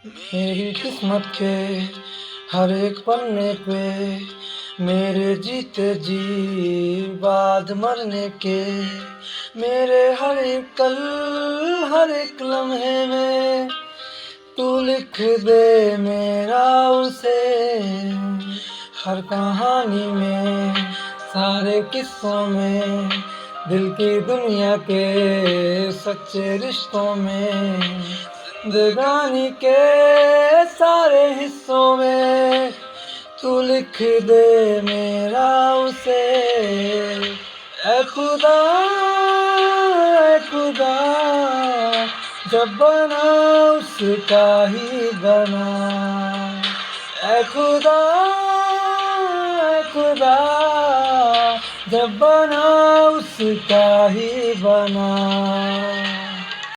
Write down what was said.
मेरी किस्मत के हर एक पन्ने पे मेरे जीते जी बाद मरने के, मेरे हर एक पल हर एक लम्हे में तू लिख दे मेरा उसे। हर कहानी में सारे किस्सों में दिल की दुनिया के सच्चे रिश्तों में जिंदगानी के सारे हिस्सों में तू लिख दे मेरा उसे। ऐ खुदा ऐ खुदा जब बना उसका ही बना। ऐ खुदा जब बना उसका ही बना।